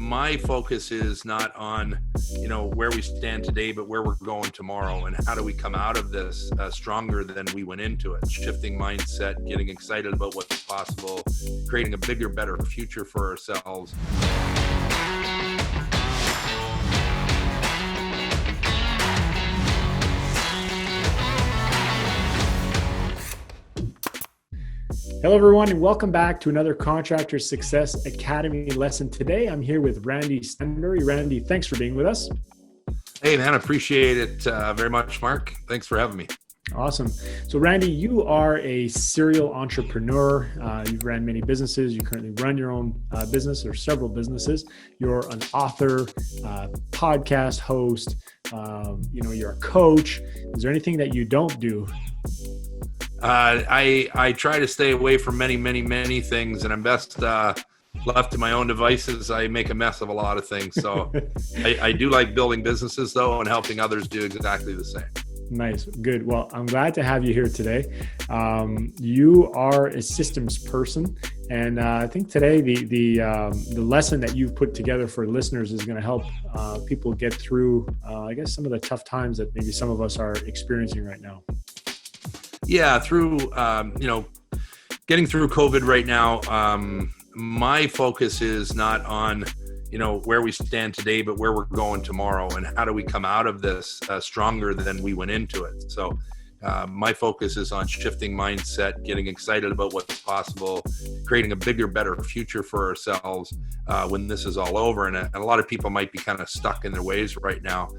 my focus is not on, where we stand today, but where we're going tomorrow, and how do we come out of this stronger than we went into it. Shifting mindset, getting excited about what's possible, creating a bigger, better future for ourselves. Hello, everyone, and welcome back to another Contractor Success Academy lesson. Today, I'm here with Randy Stanbury. Randy, thanks for being with us. Hey, man, I appreciate it very much, Mark. Thanks for having me. Awesome. So, Randy, you are a serial entrepreneur. You've ran many businesses. You currently run your own business or several businesses. You're an author, podcast host. You're a coach. Is there anything that you don't do? I try to stay away from many things, and I'm best left to my own devices. I make a mess of a lot of things. So I do like building businesses, though, and helping others do exactly the same. Nice. Good. Well, I'm glad to have you here today. You are a systems person, and I think today the lesson that you've put together for listeners is going to help people get through, some of the tough times that maybe some of us are experiencing right now. Yeah, through getting through COVID right now, my focus is not on where we stand today, but where we're going tomorrow, and how do we come out of this stronger than we went into it. So my focus is on shifting mindset, getting excited about what's possible, creating a bigger, better future for ourselves when this is all over. And a lot of people might be kind of stuck in their ways right now,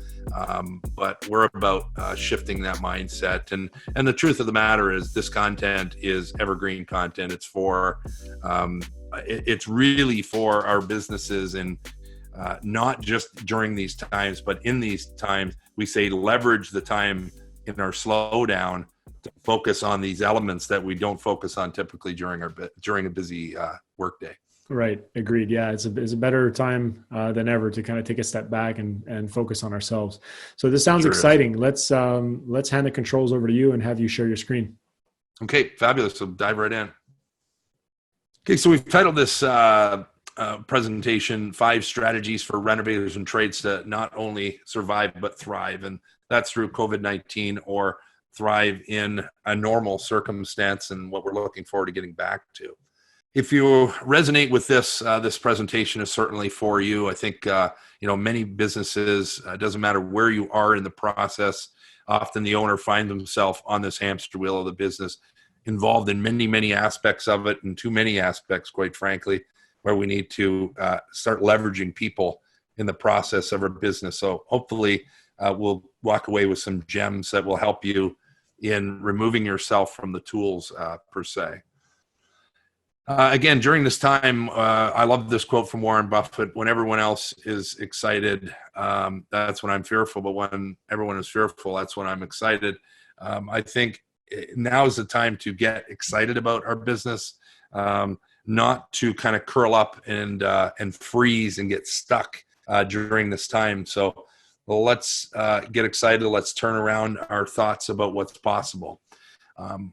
but we're about shifting that mindset. And the truth of the matter is, this content is evergreen content. It's it's really for our businesses, and not just during these times, but in these times. We say leverage the time in our slowdown to focus on these elements that we don't focus on typically during a busy workday. Right. Agreed. Yeah. It's a better time than ever to kind of take a step back and focus on ourselves. So this sounds exciting. Let's hand the controls over to you and have you share your screen. Okay. Fabulous. So dive right in. Okay. So we've titled this presentation, 5 Strategies for Renovators and Trades to Not Only Survive, but Thrive. And that's through COVID-19, or thrive in a normal circumstance, and what we're looking forward to getting back to. If you resonate with this, this presentation is certainly for you. I think, many businesses, doesn't matter where you are in the process, often the owner finds himself on this hamster wheel of the business, involved in many aspects of it, and too many aspects, quite frankly, where we need to start leveraging people in the process of our business. So hopefully we'll walk away with some gems that will help you in removing yourself from the tools per se. Again, during this time, I love this quote from Warren Buffett: when everyone else is excited, that's when I'm fearful, but when everyone is fearful, that's when I'm excited. I think now is the time to get excited about our business, not to kind of curl up and freeze and get stuck during this time. So let's get excited. Let's turn around our thoughts about what's possible.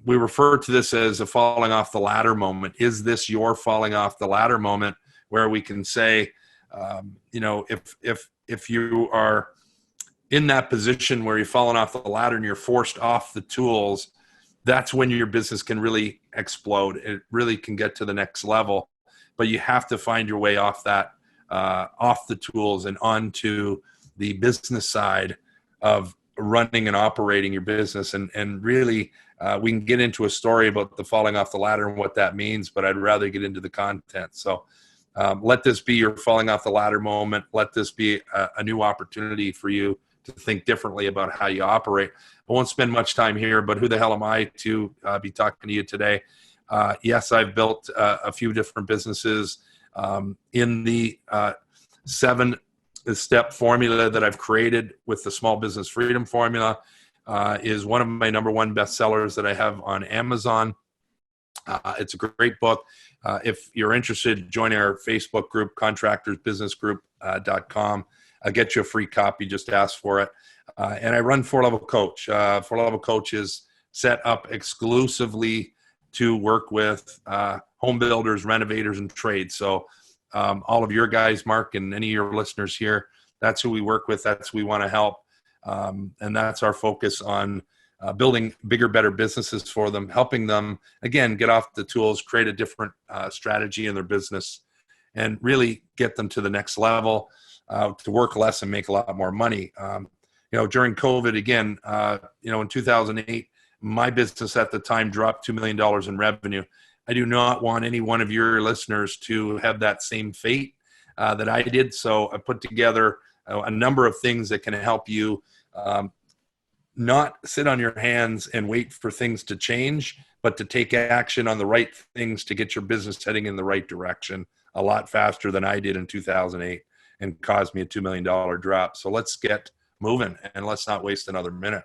We refer to this as a falling off the ladder moment. Is this your falling off the ladder moment, where we can say, if you are in that position where you've fallen off the ladder and you're forced off the tools, that's when your business can really explode. It really can get to the next level, but you have to find your way off that, off the tools and onto the business side of running and operating your business. And really, we can get into a story about the falling off the ladder and what that means, but I'd rather get into the content. So let this be your falling off the ladder moment. Let this be a new opportunity for you to think differently about how you operate. I won't spend much time here, but who the hell am I to be talking to you today? Yes, I've built a few different businesses. In the 7-step formula that I've created with the Small Business Freedom Formula is one of my number 1 bestsellers that I have on Amazon. It's a great book. If you're interested, join our Facebook group, contractorsbusinessgroup.com. I'll get you a free copy. Just ask for it. And I run 4-Level Coach. 4-Level Coach is set up exclusively to work with home builders, renovators, and trades. So all of your guys, Mark, and any of your listeners here. That's who we work with. That's who we want to help. And that's our focus on building bigger, better businesses for them, helping them, again, get off the tools, create a different strategy in their business, and really get them to the next level, to work less and make a lot more money. During COVID, again, in 2008, my business at the time dropped $2 million in revenue. I do not want any one of your listeners to have that same fate that I did. So I put together a number of things that can help you not sit on your hands and wait for things to change, but to take action on the right things to get your business heading in the right direction a lot faster than I did in 2008 and caused me a $2 million drop. So let's get moving and let's not waste another minute.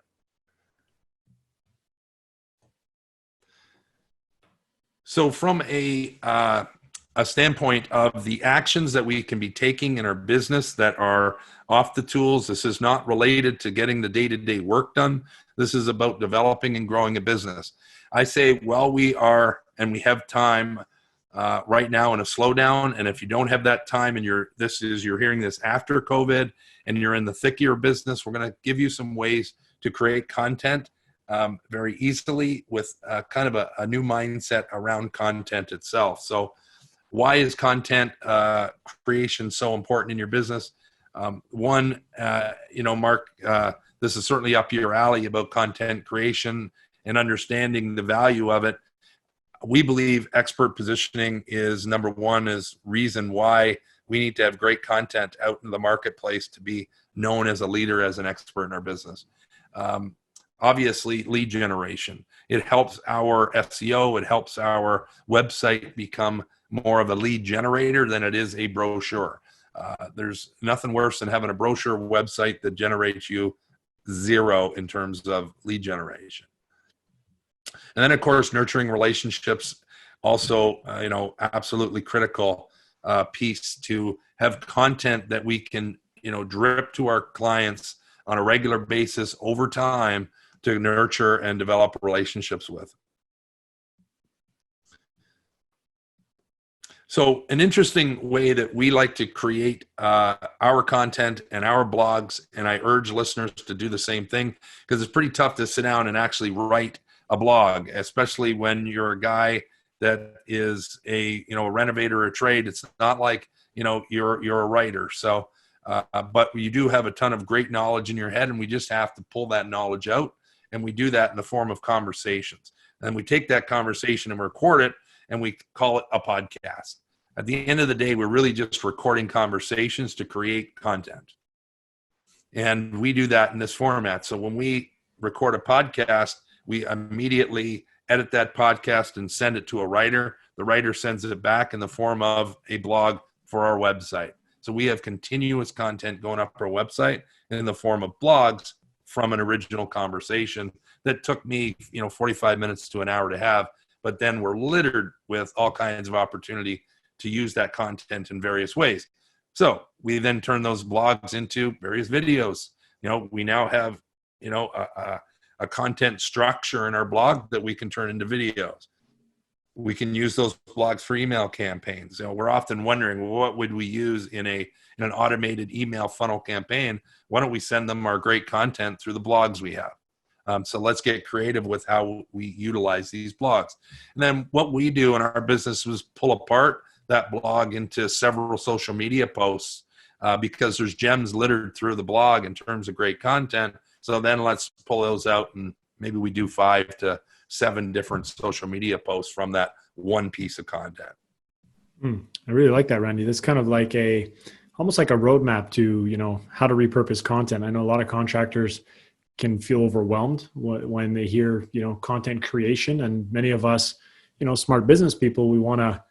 So from a standpoint of the actions that we can be taking in our business that are off the tools, this is not related to getting the day-to-day work done. This is about developing and growing a business. I say, well, we have time right now in a slowdown. And if you don't have that time and you're hearing this after COVID and you're in the thick of your business, we're going to give you some ways to create content very easily with kind of a new mindset around content itself. So why is content creation so important in your business? One, Mark, this is certainly up your alley about content creation and understanding the value of it. We believe expert positioning is number one, is reason why we need to have great content out in the marketplace to be known as a leader, as an expert in our business. Obviously, lead generation. It helps our SEO. It helps our website become more of a lead generator than it is a brochure. There's nothing worse than having a brochure website that generates you zero in terms of lead generation. And then, of course, nurturing relationships, also, absolutely critical piece to have content that we can, drip to our clients on a regular basis over time to nurture and develop relationships with. So an interesting way that we like to create our content and our blogs, and I urge listeners to do the same thing, because it's pretty tough to sit down and actually write a blog, especially when you're a guy that is a renovator or a trade. It's not like, you're a writer. So, but you do have a ton of great knowledge in your head, and we just have to pull that knowledge out. And we do that in the form of conversations. And we take that conversation and record it, and we call it a podcast. At the end of the day, we're really just recording conversations to create content. And we do that in this format. So when we record a podcast, we immediately edit that podcast and send it to a writer. The writer sends it back in the form of a blog for our website. So we have continuous content going up our website in the form of blogs from an original conversation that took me, 45 minutes to an hour to have, but then we're littered with all kinds of opportunity to use that content in various ways. So we then turn those blogs into various videos. We now have, a content structure in our blog that we can turn into videos. We can use those blogs for email campaigns. We're often wondering, what would we use in an automated email funnel campaign? Why don't we send them our great content through the blogs we have? So let's get creative with how we utilize these blogs. And then what we do in our business is pull apart that blog into several social media posts because there's gems littered through the blog in terms of great content. So then let's pull those out, and maybe we do 5 to 7 different social media posts from that one piece of content. I really like that, Randy. That's kind of like almost like a roadmap to, how to repurpose content. I know a lot of contractors can feel overwhelmed when they hear, content creation, and many of us, smart business people, we want to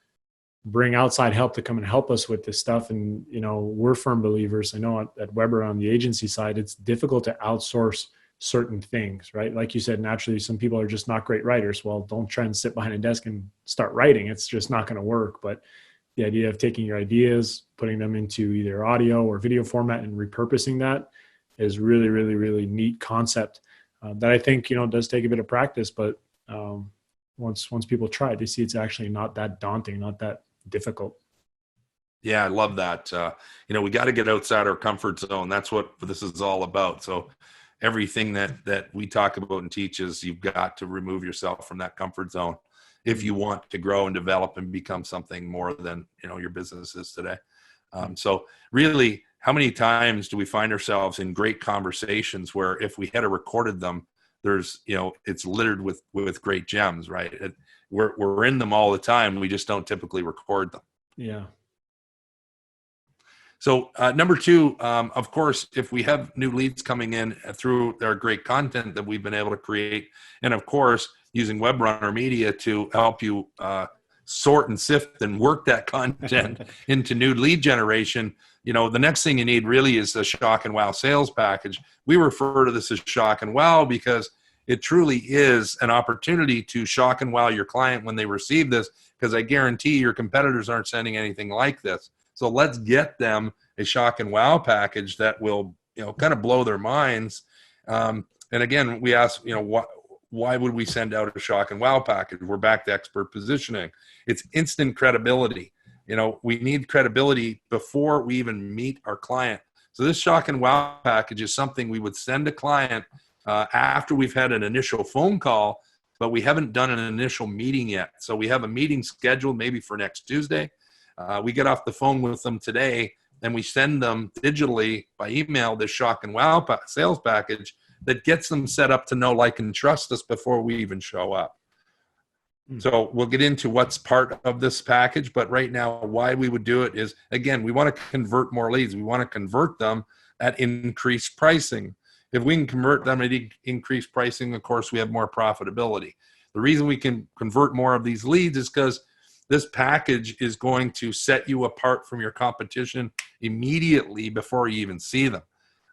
bring outside help to come and help us with this stuff. And, we're firm believers. I know at Weber on the agency side, it's difficult to outsource certain things, right? Like you said, naturally, some people are just not great writers. Well, don't try and sit behind a desk and start writing. It's just not going to work. But the idea of taking your ideas, putting them into either audio or video format and repurposing that is really, really, really neat concept that I think, does take a bit of practice. But once people try it, they see it's actually not that daunting, not that difficult. Yeah, I love that. We got to get outside our comfort zone. That's what this is all about. So everything that we talk about and teach is you've got to remove yourself from that comfort zone if you want to grow and develop and become something more than, your business is today. So really, how many times do we find ourselves in great conversations where if we had recorded them, there's, it's littered with great gems, right? We're in them all the time. We just don't typically record them. Yeah. So number two, of course, if we have new leads coming in through our great content that we've been able to create, and of course, using Webrunner Media to help you sort and sift and work that content into new lead generation, the next thing you need really is the shock and wow sales package. We refer to this as shock and wow because it truly is an opportunity to shock and wow your client when they receive this, because I guarantee your competitors aren't sending anything like this. So let's get them a shock and wow package that will, kind of blow their minds. And again, we ask, why would we send out a shock and wow package? We're back to expert positioning. It's instant credibility. We need credibility before we even meet our client. So this shock and wow package is something we would send a client after we've had an initial phone call, but we haven't done an initial meeting yet. So we have a meeting scheduled maybe for next Tuesday. We get off the phone with them today and we send them digitally by email this shock and wow sales package that gets them set up to know, like, and trust us before we even show up. So we'll get into what's part of this package, but right now why we would do it is, again, we want to convert more leads. We want to convert them at increased pricing. If we can convert them at increased pricing, of course, we have more profitability. The reason we can convert more of these leads is because this package is going to set you apart from your competition immediately before you even see them.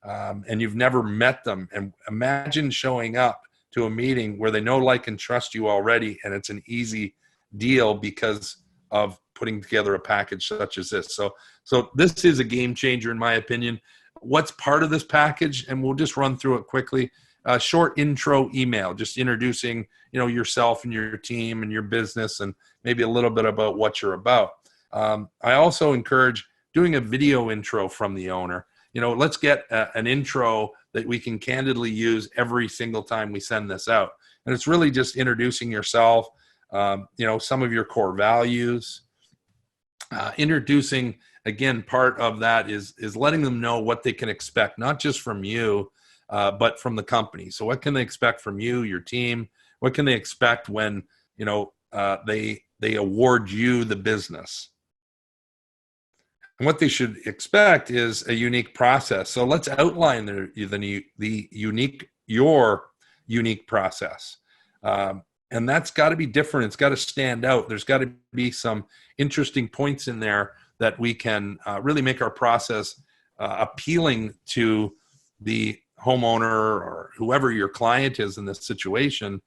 And you've never met them. And imagine showing up to a meeting where they know, like, and trust you already, and it's an easy deal because of putting together a package such as this. So this is a game changer, in my opinion. What's part of this package? And we'll just run through it quickly. A short intro email, just introducing, yourself and your team and your business, and maybe a little bit about what you're about. I also encourage doing a video intro from the owner. Let's get an intro that we can candidly use every single time we send this out. And it's really just introducing yourself, some of your core values, introducing, again, part of that is letting them know what they can expect, not just from you, but from the company. So what can they expect from you, your team? What can they expect when, they award you the business? And what they should expect is a unique process. So let's outline your unique process. And that's got to be different. It's got to stand out. There's got to be some interesting points in there that we can really make our process appealing to the homeowner or whoever your client is in this situation,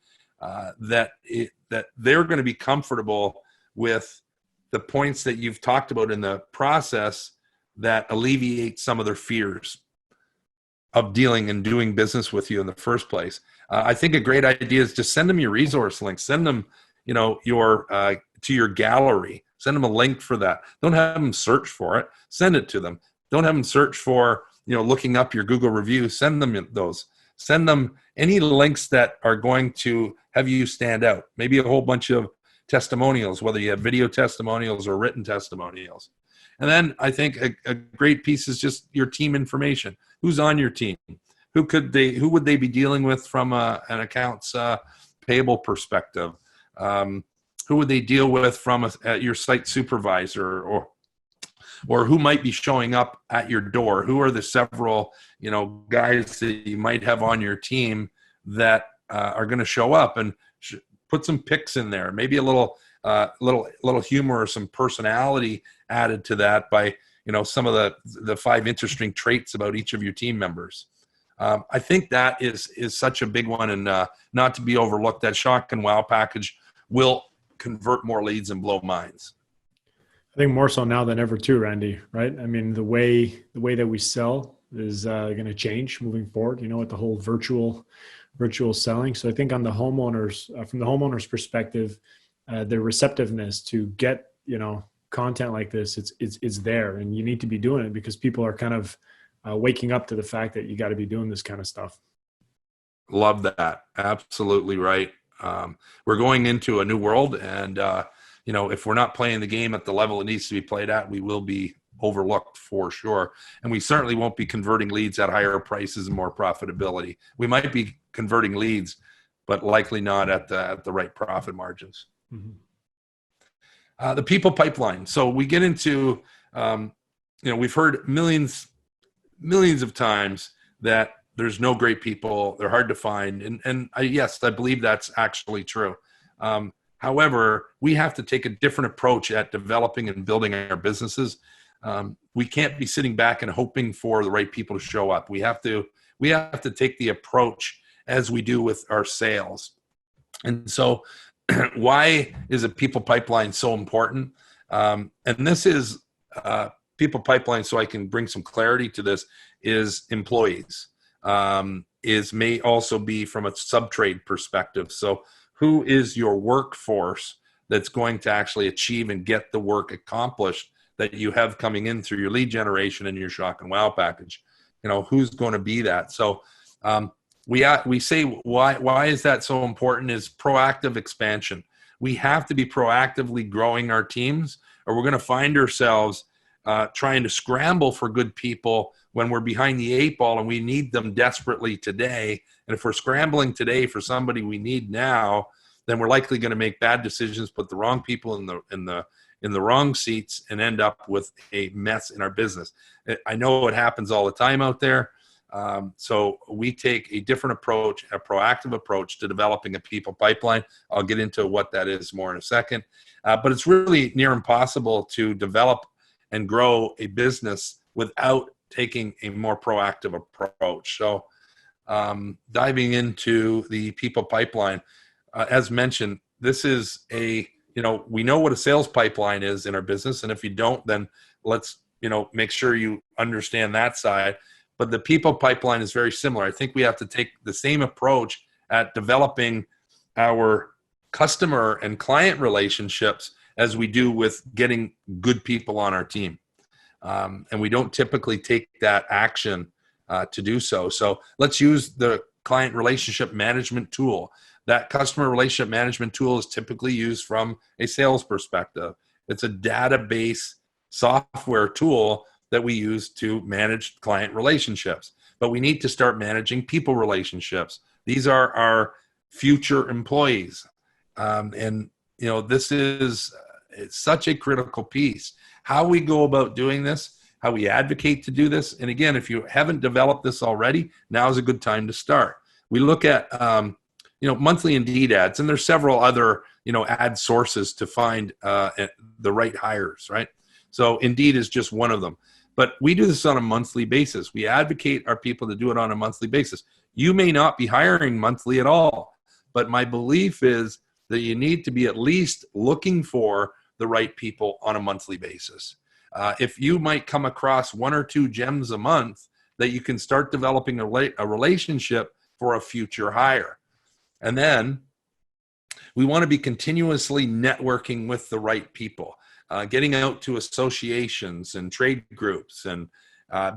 that they're going to be comfortable with the points that you've talked about in the process that alleviate some of their fears of dealing and doing business with you in the first place. I think a great idea is just send them your resource link. Send them, your to your gallery. Send them a link for that. Don't have them search for it. Send it to them. Don't have them search for, looking up your Google reviews. Send them those. Send them any links that are going to have you stand out. Maybe a whole bunch of testimonials, whether you have video testimonials or written testimonials. And then I think a great piece is just your team information. Who's on your team? Who would they be dealing with from an accounts payable perspective? Who would they deal with from your site supervisor, or who might be showing up at your door? Who are the several, guys that you might have on your team that are going to show up? And put some pics in there, maybe a little humor or some personality added to that by, some of the 5 interesting traits about each of your team members. I think that is such a big one, and not to be overlooked. That shock and wow package will convert more leads and blow minds. I think more so now than ever too, Randy, right? I mean, the way that we sell is going to change moving forward, with the whole virtual selling. So I think on the homeowners, from the homeowner's perspective, their receptiveness to get, content like this, it's there, and you need to be doing it because people are kind of waking up to the fact that you got to be doing this kind of stuff. Love that. Absolutely right. We're going into a new world, and if we're not playing the game at the level it needs to be played at, we will be overlooked for sure. And we certainly won't be converting leads at higher prices and more profitability. We might be converting leads, but likely not at the right profit margins. Mm-hmm. The people pipeline. So we get into, we've heard millions of times that there's no great people. They're hard to find. And yes, I believe that's actually true. However, we have to take a different approach at developing and building our businesses. We can't be sitting back and hoping for the right people to show up. We have to take the approach as we do with our sales. And so why is a people pipeline so important? And this is people pipeline, so I can bring some clarity to this, is employees. May also be from a sub-trade perspective. So who is your workforce that's going to actually achieve and get the work accomplished that you have coming in through your lead generation and your shock and wow package? Who's going to be that? So we say why is that so important is proactive expansion. We have to be proactively growing our teams, or we're going to find ourselves trying to scramble for good people when we're behind the eight ball and we need them desperately today. And if we're scrambling today for somebody we need now, then we're likely going to make bad decisions, put the wrong people in the wrong seats, and end up with a mess in our business. I know it happens all the time out there. So we take a different approach, a proactive approach to developing a people pipeline. I'll get into what that is more in a second. But it's really near impossible to develop and grow a business without taking a more proactive approach. So diving into the people pipeline, as mentioned, this is we know what a sales pipeline is in our business. And if you don't, then let's, make sure you understand that side. But the people pipeline is very similar. I think we have to take the same approach at developing our customer and client relationships as we do with getting good people on our team. And we don't typically take that action to do so. So let's use the client relationship management tool. That customer relationship management tool is typically used from a sales perspective. It's a database software tool that we use to manage client relationships. But we need to start managing people relationships. These are our future employees. This is it's such a critical piece. How we go about doing this, how we advocate to do this. And again, if you haven't developed this already, now is a good time to start. We look at monthly Indeed ads, and there's several other ad sources to find the right hires, right? So Indeed is just one of them. But we do this on a monthly basis. We advocate our people to do it on a monthly basis. You may not be hiring monthly at all, but my belief is that you need to be at least looking for the right people on a monthly basis. If you might come across one or two gems a month, that you can start developing a relationship for a future hire. And then we want to be continuously networking with the right people, getting out to associations and trade groups, and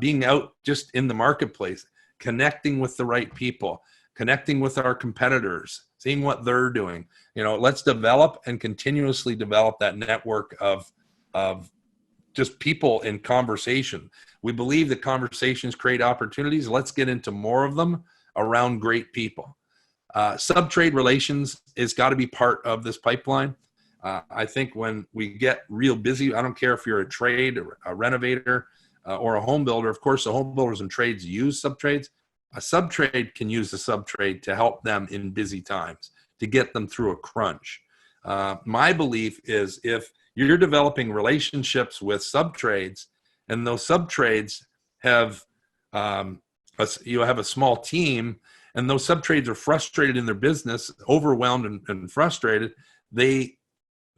being out just in the marketplace, connecting with the right people, connecting with our competitors, seeing what they're doing. Let's develop and continuously develop that network of just people in conversation. We believe that conversations create opportunities. Let's get into more of them around great people. Sub-trade relations has got to be part of this pipeline. I think when we get real busy, I don't care if you're a trade or a renovator or a home builder. Of course, the home builders and trades use sub-trades. A sub-trade can use a sub-trade to help them in busy times, to get them through a crunch. My belief is if you're developing relationships with sub-trades, and those sub-trades have you have a small team, and those sub-trades are frustrated in their business, overwhelmed and frustrated, they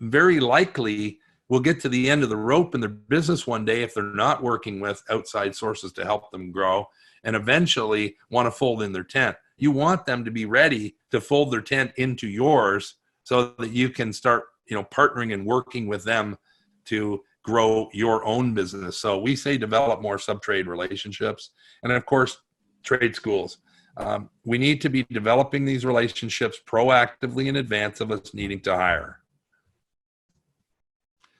very likely will get to the end of the rope in their business one day if they're not working with outside sources to help them grow, and eventually want to fold in their tent. You want them to be ready to fold their tent into yours so that you can start, partnering and working with them to grow your own business. So we say develop more sub-trade relationships. And of course, trade schools. We need to be developing these relationships proactively in advance of us needing to hire.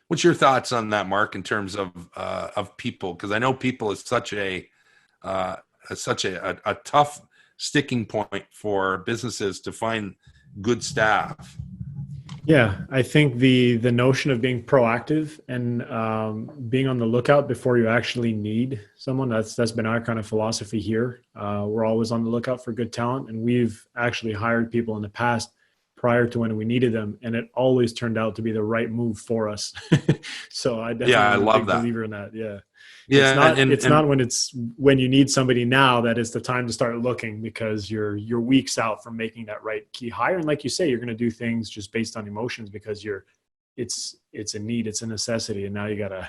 What's your thoughts on that, Mark, in terms of people? Because I know people is such a tough sticking point for businesses to find good staff. Yeah, I think the notion of being proactive and being on the lookout before you actually need someone, that's been our kind of philosophy here. We're always on the lookout for good talent, and we've actually hired people in the past prior to when we needed them, and it always turned out to be the right move for us. So I definitely am a big believer in that. Yeah. Yeah, it's not when you need somebody now that is the time to start looking, because you're weeks out from making that right key hire. And like you say, you're going to do things just based on emotions because it's a need, it's a necessity, and now you gotta,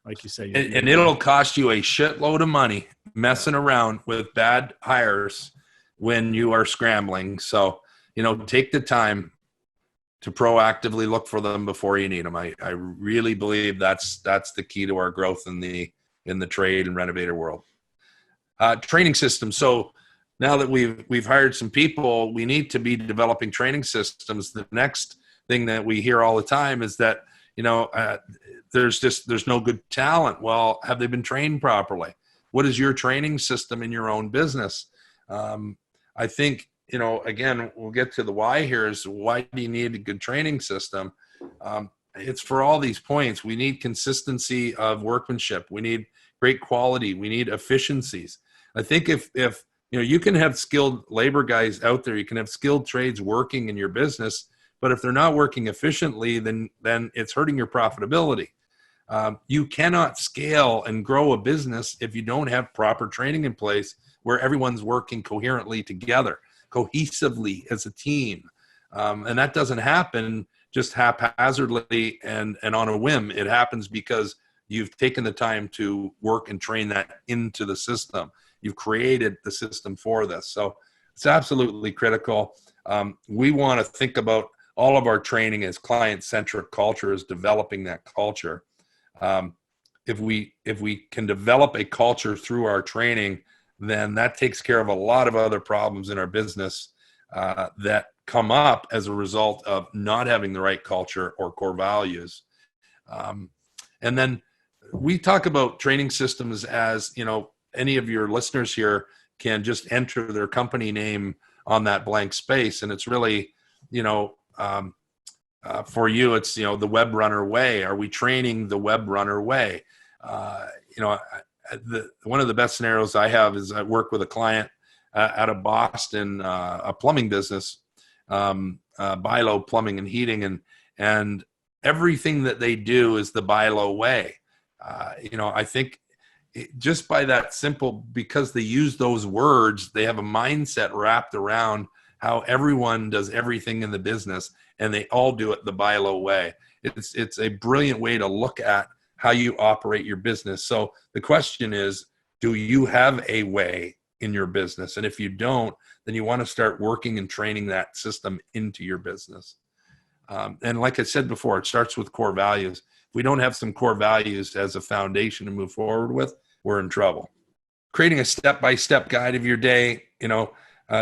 like you say, and it'll cost you a shitload of money messing around with bad hires when you are scrambling. So take the time to proactively look for them before you need them. I really believe that's the key to our growth in the trade and renovator world. Training systems. So now that we've hired some people, we need to be developing training systems. The next thing that we hear all the time is that there's no good talent. Well, have they been trained properly? What is your training system in your own business? I think, again, we'll get to the why here is why do you need a good training system? It's for all these points. We need consistency of workmanship. We need great quality. We need efficiencies. I think if you can have skilled labor guys out there, you can have skilled trades working in your business, but if they're not working efficiently, then it's hurting your profitability. You cannot scale and grow a business if you don't have proper training in place where everyone's working coherently together, cohesively as a team. And that doesn't happen just haphazardly and on a whim. It happens because you've taken the time to work and train that into the system. You've created the system for this. So it's absolutely critical. We want to think about all of our training as client-centric culture, as developing that culture. If we can develop a culture through our training, then that takes care of a lot of other problems in our business that come up as a result of not having the right culture or core values. And then we talk about training systems as, any of your listeners here can just enter their company name on that blank space. And it's really, for you, it's, the Webrunner way. Are we training the Webrunner way? One of the best scenarios I have is I work with a client out of Boston, a plumbing business, Bilo Plumbing and Heating, and everything that they do is the Bilo way. I think just by that simple, because they use those words, they have a mindset wrapped around how everyone does everything in the business, and they all do it the Bilo way. It's a brilliant way to look at how you operate your business. So the question is, do you have a way in your business? And if you don't, then you want to start working and training that system into your business. And like I said before, it starts with core values. If we don't have some core values as a foundation to move forward with, we're in trouble. Creating a step-by-step guide of your day,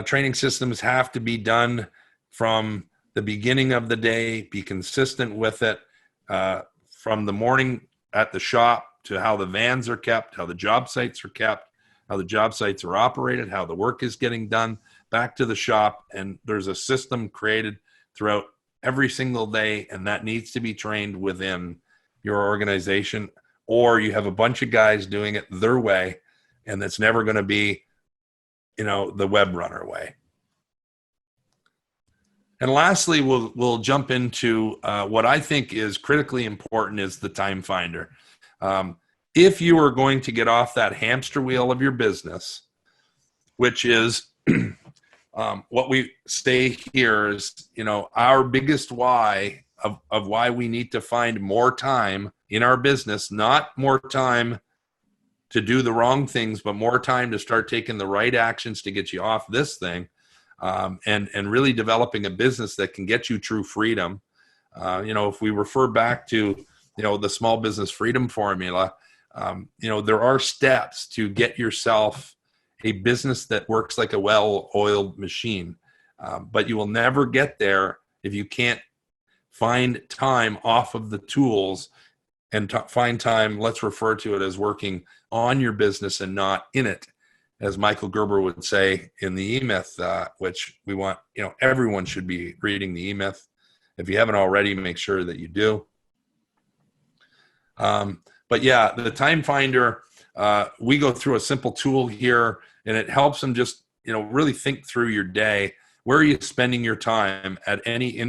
training systems have to be done from the beginning of the day, be consistent with it, from the morning at the shop to how the vans are kept, how the job sites are kept, how the job sites are operated, how the work is getting done, back to the shop. And there's a system created throughout every single day, and that needs to be trained within your organization, or you have a bunch of guys doing it their way, and that's never going to be, the Webrunner way. And lastly, we'll jump into what I think is critically important is the time finder. If you are going to get off that hamster wheel of your business, which is what we say here is, our biggest why of why we need to find more time in our business, not more time to do the wrong things, but more time to start taking the right actions to get you off this thing. And really developing a business that can get you true freedom. If we refer back to, the small business freedom formula. There are steps to get yourself a business that works like a well-oiled machine. But you will never get there if you can't find time off of the tools and find time, let's refer to it as working on your business and not in it, as Michael Gerber would say in the E-Myth, which we want, everyone should be reading the E-Myth. If you haven't already, make sure that you do. But yeah, the Time Finder, we go through a simple tool here, and it helps them just, really think through your day. Where are you spending your time at any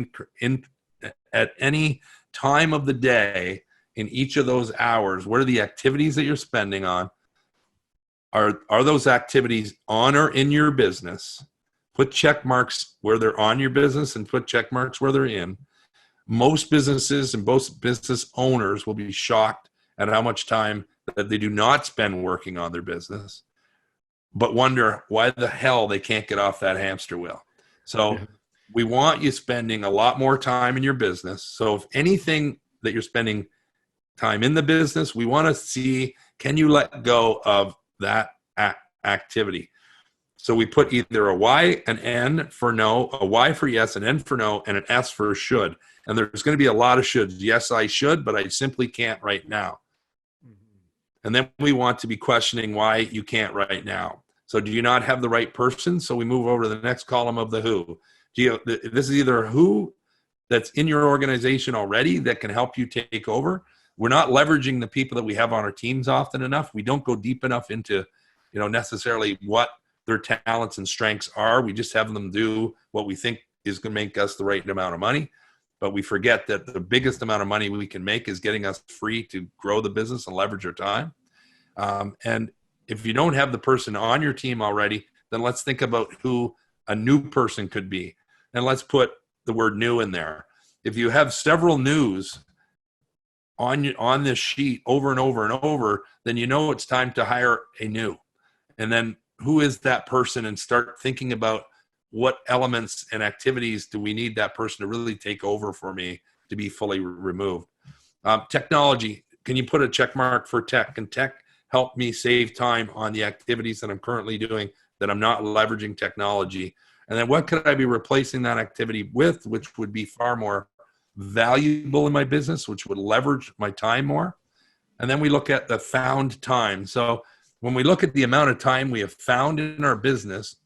at any time of the day in each of those hours? What are the activities that you're spending on? Are those activities on or in your business? Put check marks where they're on your business and put check marks where they're in. Most businesses and most business owners will be shocked at how much time that they do not spend working on their business, but wonder why the hell they can't get off that hamster wheel. So we want you spending a lot more time in your business. So if anything that you're spending time in the business, we want to see, can you let go of that activity? So we put either a Y, an N for no, a Y for yes, an N for no, and an S for should. And there's going to be a lot of shoulds. Yes, I should, but I simply can't right now. And then we want to be questioning why you can't right now. So do you not have the right person? So we move over to the next column of the who. This is either who that's in your organization already that can help you take over. We're not leveraging the people that we have on our teams often enough. We don't go deep enough into, necessarily what their talents and strengths are. We just have them do what we think is going to make us the right amount of money. But we forget that the biggest amount of money we can make is getting us free to grow the business and leverage our time. And if you don't have the person on your team already, then let's think about who a new person could be. And let's put the word new in there. If you have several news on this sheet over and over and over, then it's time to hire a new. And then who is that person, and start thinking about what elements and activities do we need that person to really take over for me to be fully removed. Technology, can you put a check mark for tech? Can tech help me save time on the activities that I'm currently doing that I'm not leveraging technology? And then what could I be replacing that activity with, which would be far more valuable in my business, which would leverage my time more? And then we look at the found time. So when we look at the amount of time we have found in our business,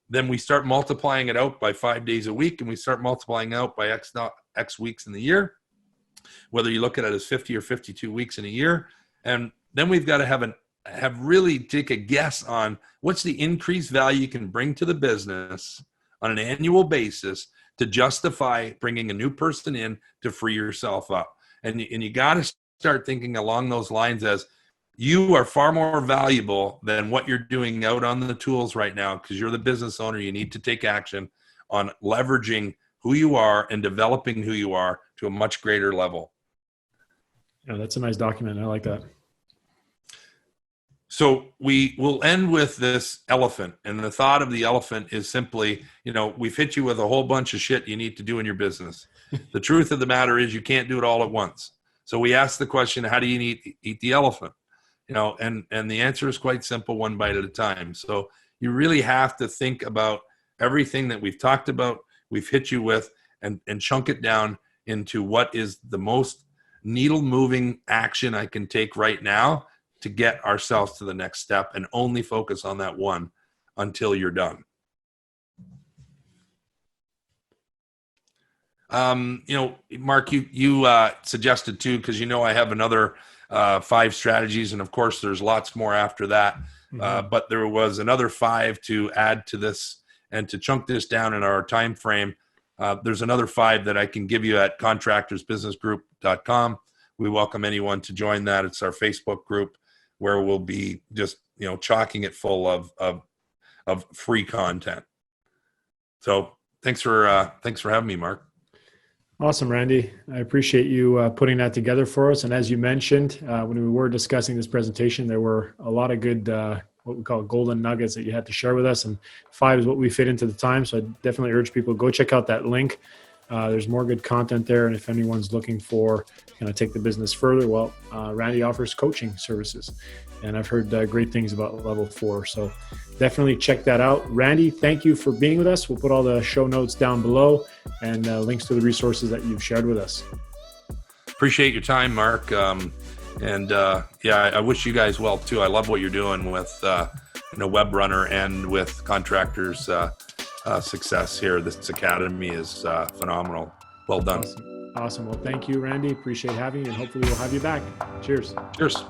then we start multiplying it out by 5 days a week, and we start multiplying out by X weeks in the year, whether you look at it as 50 or 52 weeks in a year. And then we've got to have really take a guess on what's the increased value you can bring to the business on an annual basis to justify bringing a new person in to free yourself up. And you got to start thinking along those lines as you are far more valuable than what you're doing out on the tools right now, because you're the business owner. You need to take action on leveraging who you are and developing who you are to a much greater level. Yeah, that's a nice document. I like that. So we will end with this elephant. And the thought of the elephant is simply, we've hit you with a whole bunch of shit you need to do in your business. The truth of the matter is you can't do it all at once. So we ask the question, how do you eat the elephant? And the answer is quite simple, one bite at a time. So you really have to think about everything that we've talked about, we've hit you with, and chunk it down into what is the most needle moving action I can take right now to get ourselves to the next step, and only focus on that one until you're done. Mark, you suggested too, because I have another 5 strategies, and of course there's lots more after that. But there was another 5 to add to this, and to chunk this down in our time frame. There's another 5 that I can give you at contractorsbusinessgroup.com. We welcome anyone to join that. It's our Facebook group where we'll be just chalking it full of free content. So thanks for having me, Mark. Awesome, Randy. I appreciate you putting that together for us. And as you mentioned, when we were discussing this presentation, there were a lot of good, what we call golden nuggets that you had to share with us. And 5 is what we fit into the time. So I definitely urge people, go check out that link. There's more good content there. And if anyone's looking for, take the business further, well, Randy offers coaching services. And I've heard great things about Level 4. So definitely check that out. Randy, thank you for being with us. We'll put all the show notes down below and links to the resources that you've shared with us. Appreciate your time, Mark. I wish you guys well too. I love what you're doing with Webrunner and with Contractors Success here. This academy is phenomenal. Well done. Awesome. Well, thank you, Randy. Appreciate having you, and hopefully we'll have you back. Cheers. Cheers.